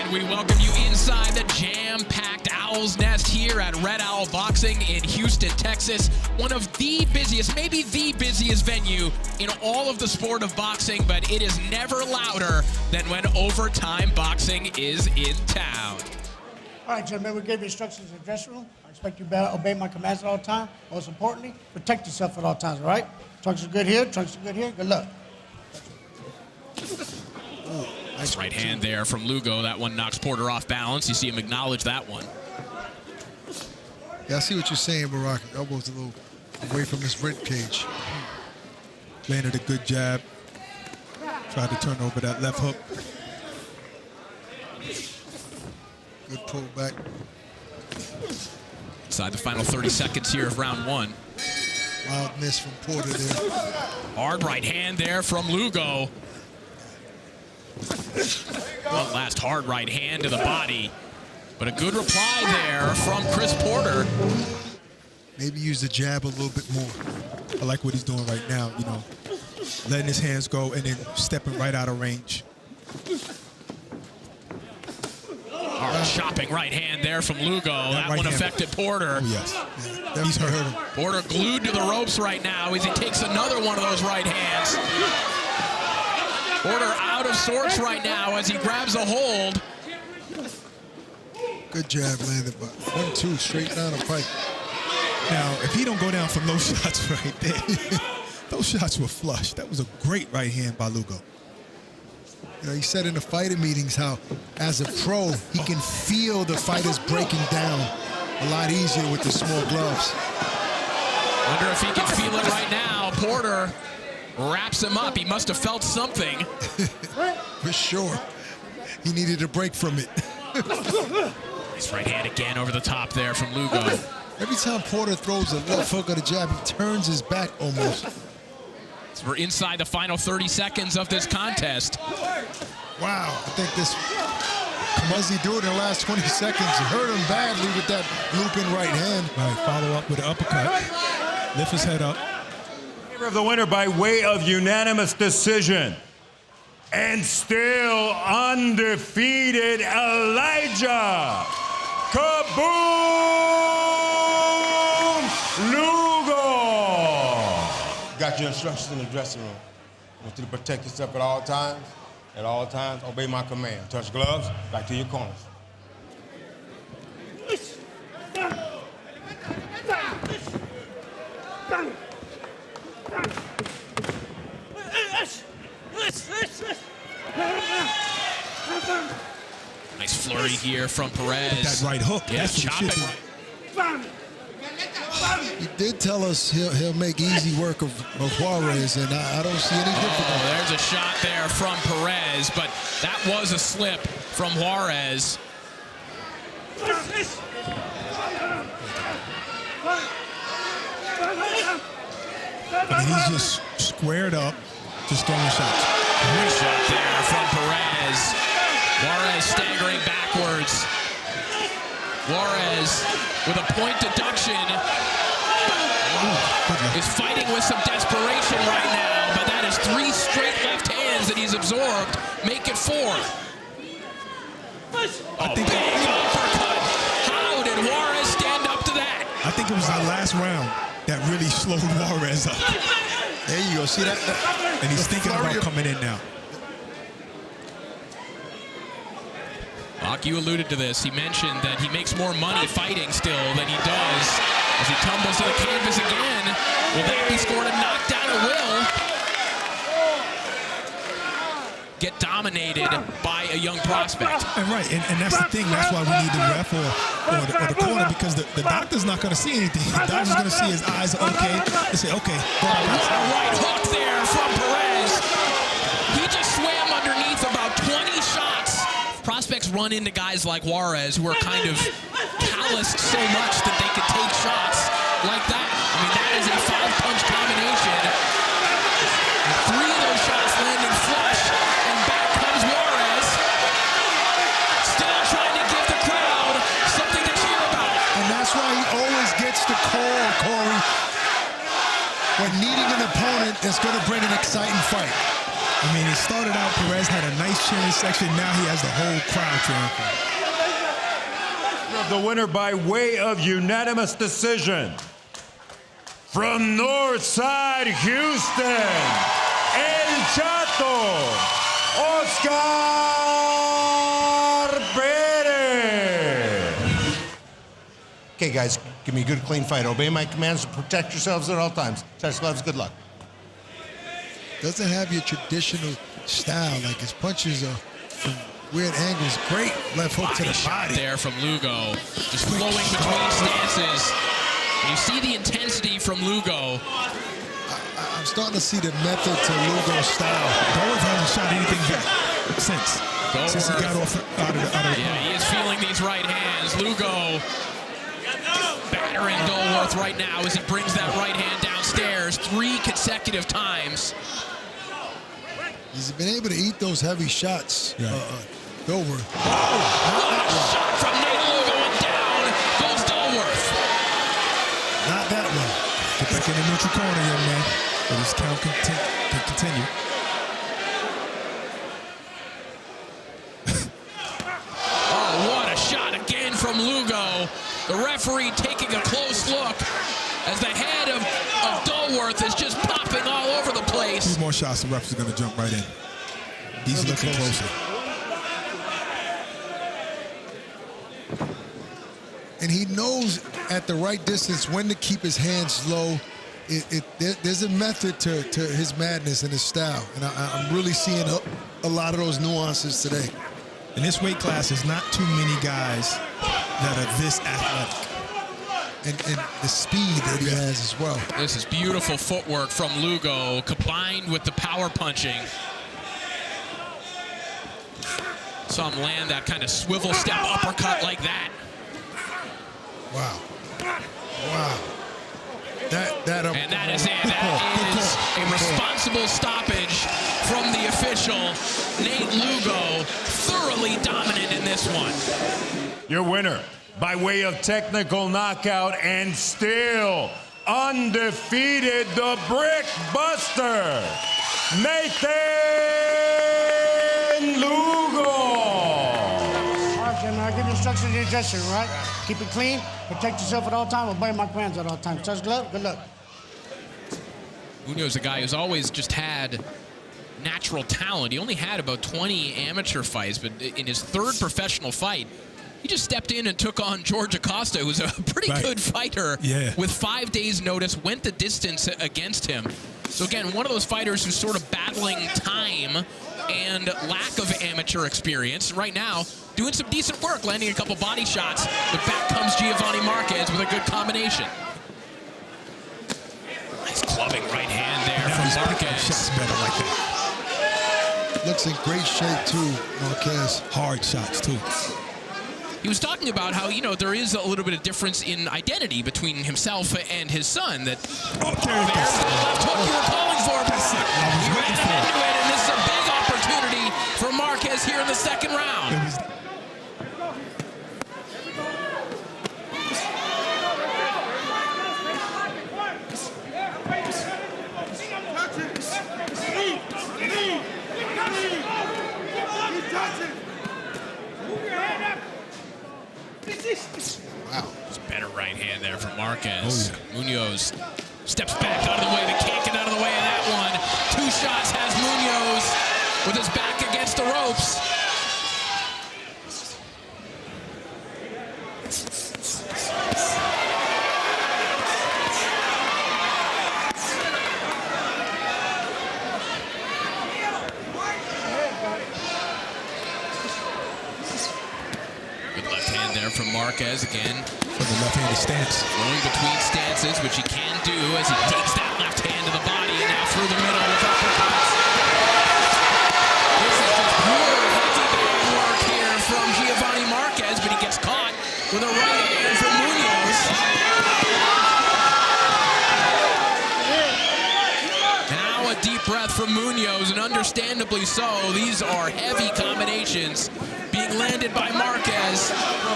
And we welcome you inside the jam-packed Owl's Nest here at Red Owl Boxing in Houston, Texas. One of the busiest, maybe the busiest venue in all of the sport of boxing, but it is never louder than when overtime boxing is in town. All right, gentlemen, we gave you instructions in the dressing room. I expect you to obey my commands at all times. Most importantly, protect yourself at all times, all right? Trunks are good here, trunks are good here. Good luck. Ooh, nice right hand there from Lugo. That one knocks Porter off balance. You see him acknowledge that one. Yeah, I see what you're saying, Barack. Elbow's a little away from his rib cage. Landed a good jab. Tried to turn over that left hook. Good pull back. Inside the final 30 seconds here of round one. Wild miss from Porter there. Hard right hand there from Lugo. One last hard right hand to the body. But a good reply there from Chris Porter. Maybe use the jab a little bit more. I like what he's doing right now, you know, letting his hands go and then stepping right out of range. Hard chopping right hand there from Lugo. That one affected Porter. Oh, yes. Yeah, he's hurt him. Porter glued to the ropes right now as he takes another one of those right hands. Porter out of sorts right now as he grabs a hold. Good jab landed, but 1-2 straight down the pipe. Now, if he don't go down from those shots right there, those shots were flush. That was a great right hand by Lugo. You know, he said in the fighting meetings how, as a pro, he can feel the fighters breaking down a lot easier with the small gloves. Wonder if he can feel it right now. Porter wraps him up. He must have felt something. For sure. He needed a break from it. Nice right hand again over the top there from Lugo. Every time Porter throws a left hook or the jab, he turns his back almost. So we're inside the final 30 seconds of this contest. Wow, I think this Muzzy do it in the last 20 seconds. Hurt him badly with that looping right hand. Right, follow up with an uppercut. Lift his head up. Of the winner by way of unanimous decision. And still undefeated, Elijah Kaboom Lugo. Got your instructions in the dressing room. I want you to protect yourself at all times. At all times, obey my command. Touch gloves, back to your corners. Nice flurry here from Perez. That right hook. Yeah, That's what chopping. He did tell us he'll make easy work of Juarez, and I don't see any difference. Oh, there's a shot there from Perez, but that was a slip from Juarez. And he's just squared up, just throwing shots. Great shot there from Perez. Juarez staggering backwards. Juarez with a point deduction. Is fighting with some desperation right now, but that is 3 straight left hands that he's absorbed. Make it 4. I think big uppercut. How did Juarez stand up to that? I think it was that last round that really slowed Juarez up. There you go. See that? And he's thinking about coming in now. Bach, you alluded to this. He mentioned that he makes more money fighting still than he does as he tumbles to the canvas again. Will that be scored a knockdown or will get dominated by a young prospect? And right, and that's the thing. That's why we need the ref or the corner, because the doctor's not going to see anything. The doctor's going to see his eyes are okay. They say, okay. What a right hook there from Perez. He just swam underneath about 20 shots. Prospects run into guys like Juarez who are kind of calloused so much that they could take shots like that. I mean, that is a 5-punch combination. And 3 of those shots landing flush, and back comes Juarez. Still trying to give the crowd something to cheer about. And that's why he always gets the call, Corey. When needing an opponent that's going to bring an exciting fight. I mean, it started out, Perez had a nice cheering section. Now he has the whole crowd cheering for him. The winner by way of unanimous decision. From Northside Houston, El Chato, Oscar Perez. Okay, guys, give me a good, clean fight. Obey my commands to protect yourselves at all times. Touch gloves, good luck. Doesn't have your traditional style, like his punches are from weird angles. Great left hook to the Shot body. there from Lugo, just flowing between stances. You see the intensity from Lugo. I'm starting to see the method to Lugo's style. Goldberg hasn't shot anything back since he got off out of the Yeah, he is feeling these right hands. Lugo battering Dolworth right now as he brings that right hand downstairs 3 consecutive times. He's been able to eat those heavy shots. Yeah. Dolworth. What a shot from Nate Lugo, and down goes Dolworth. Not that one. Get back in the neutral corner, young man. So this count can continue. Oh, what a shot again from Lugo. The referee taking a close look as the head of Dolworth is just popping all over the place. 2 more shots, the ref is going to jump right in. He's looking closer. And he knows at the right distance when to keep his hands low. There's a method to his madness and his style. And I'm really seeing a lot of those nuances today. In this weight class, there's not too many guys that are this athletic. And the speed that he has as well. This is beautiful footwork from Lugo combined with the power punching. Saw him land that kind of swivel step uppercut like that. Wow. Wow. That And that is it. That is a responsible stoppage from the official. Nate Lugo thoroughly dominant in this one. Your winner by way of technical knockout and still undefeated, the Brick Buster, Nathan Lugo. All right, gentlemen, I give you instructions in your dressing room, right? Keep it clean, protect yourself at all times, obey my commands at all times. Touch glove, good luck. Munoz is a guy who's always just had natural talent. He only had about 20 amateur fights, but in his 3rd professional fight, he just stepped in and took on George Acosta, who's a pretty good fighter with 5 days' notice, went the distance against him. So again, one of those fighters who's sort of battling time and lack of amateur experience. Right now, doing some decent work, landing a couple body shots, but back comes Giovanni Marquez with a good combination. Nice clubbing right hand there from Marquez. Shots better like that. Looks in great shape too, Marquez. Hard shots too. He was talking about how, you know, there is a little bit of difference in identity between himself and his son. That there's the left hook you were calling for. He ran into it, and this is a big opportunity for Marquez here in the 2nd round. Wow. It's a better right hand there from Marquez. Munoz steps back out of the way, but can't get out of the way of that one. 2 shots has Munoz with his back against the ropes. From Marquez again. From the left-handed stance. Going between stances, which he can do as he takes that left hand to the body and now through the middle with uppercuts. This is just pure heavy bag work here from Giovanni Marquez, but he gets caught with a right hand from Munoz. Now a deep breath from Munoz, and understandably so. These are heavy combinations being landed by Marquez.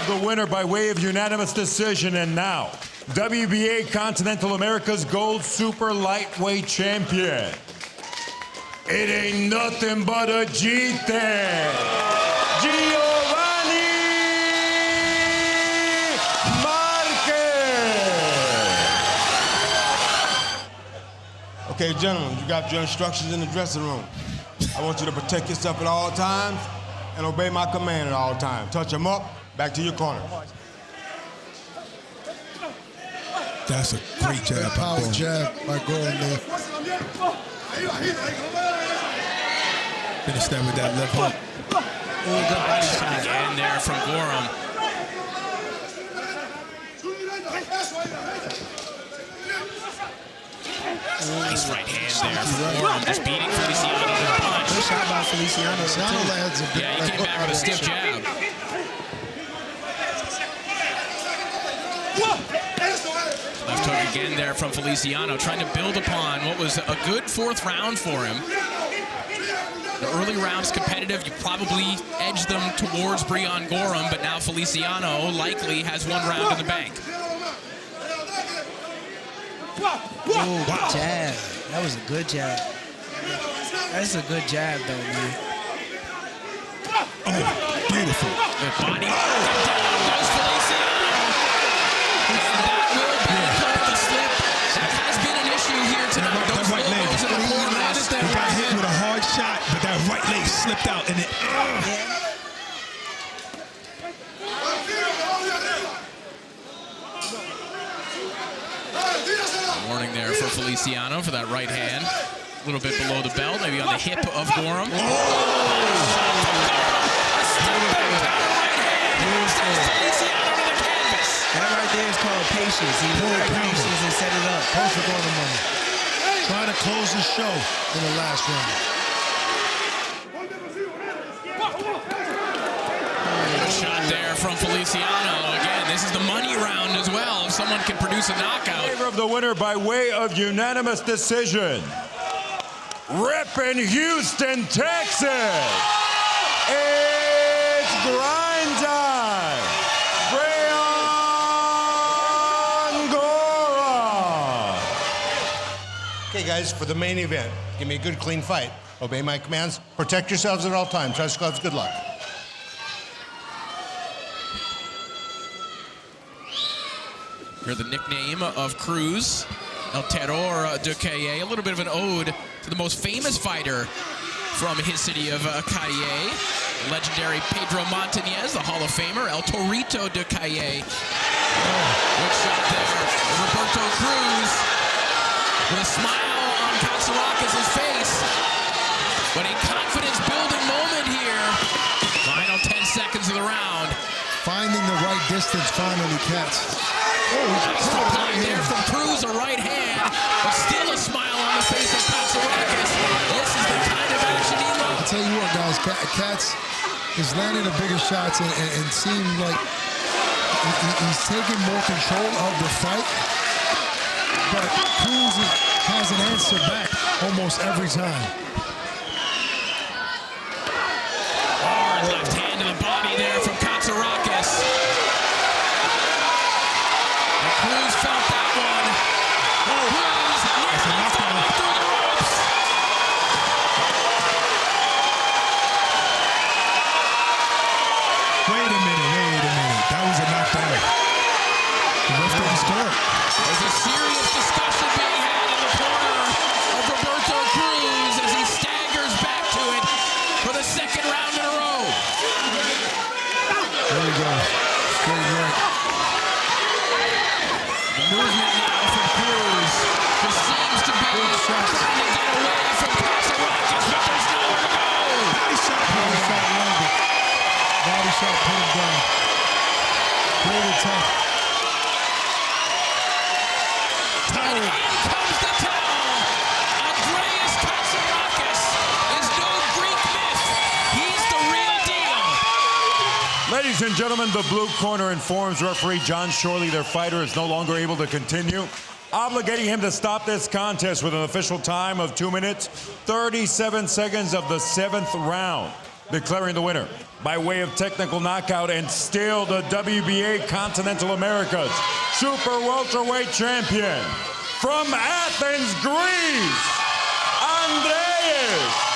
The winner by way of unanimous decision, and now WBA Continental America's Gold Super Lightweight Champion, It ain't nothing but a G-10. Giovanni Marquez. Okay, gentlemen, you got your instructions in the dressing room. I want you to protect yourself at all times and obey my command at all times. Touch them up, back to your corner. That's a great jab. Power jab by Gorham there. Finish that with that left hook. Oh, good body shot again there from Gorham. Nice right hand there from Gorham, just beating Feliciano with a punch. Good shot by Feliciano. Yeah, he came back with a stiff jab. Left hook again there from Feliciano, trying to build upon what was a good fourth round for him. The early rounds competitive, you probably edged them towards Breon Gorham, but now Feliciano likely has one round in the bank. Oh, wow. Jab. That was a good jab. That's a good jab, though, man. Oh, beautiful. Good body. Down goes Feliciano. And that will be a slip. That has been an issue here tonight. Those right leg. elbows in the corners. He got hit with a hard shot, but that right leg slipped out, and it. Warning there for Feliciano for that right hand. A little bit below the belt, maybe on the hip of Gorham. That right there is called patience. He had patience and set it up. Perfect on the money. Trying to close the show in the last round. Good shot there from Feliciano. Again, this is the money round as well. If someone can produce a knockout. Favor of the winner by way of unanimous decision. Reppin' Houston, Texas. It's grind time. Breon Gorham. Okay, guys, for the main event, give me a good, clean fight. Obey my commands. Protect yourselves at all times. Trust gloves. Good luck. Hear the nickname of Cruz, El Terror de Calle, a little bit of an ode to the most famous fighter from his city of Calle, legendary Pedro Montañez, the Hall of Famer, El Torito de Calle. Good shot there. Roberto Cruz with a smile on Katzourakis' face, but a confidence-building moment here. Final 10 seconds of the round. Finding the right distance finally, Katz. Nice reply there from Cruz, a right hand, but still a smile on the face of Katzourakis. This is the kind of action he loves. I'll tell you what, guys, Katz is landing the bigger shots and seemed like he's taking more control of the fight. But Cruz has an answer back almost every time. Hard left hand to the body there from Katzourakis. Cruz felt that one. Cruz nearly falling through the ropes. Wait a minute. That was a knockdown. The ref didn't score. There's a serious discussion being had in the corner of Roberto Cruz as he staggers back to it for the second round in a row. There we go. Straight right. The movement now from Cruz just seems to be trying to get away from Katzourakis, but there's nowhere to go. Body shot landed. Body shot put him down. Very tough. And in comes the towel. Andreas Katzourakis is no Greek myth. He's the real deal. Ladies and gentlemen, the blue corner informs referee John Shorley their fighter is no longer able to continue, obligating him to stop this contest with an official time of 2 minutes, 37 seconds of the 7th round, declaring the winner by way of technical knockout and still the WBA Continental Americas Super Welterweight Champion from Athens, Greece, Andreas he is.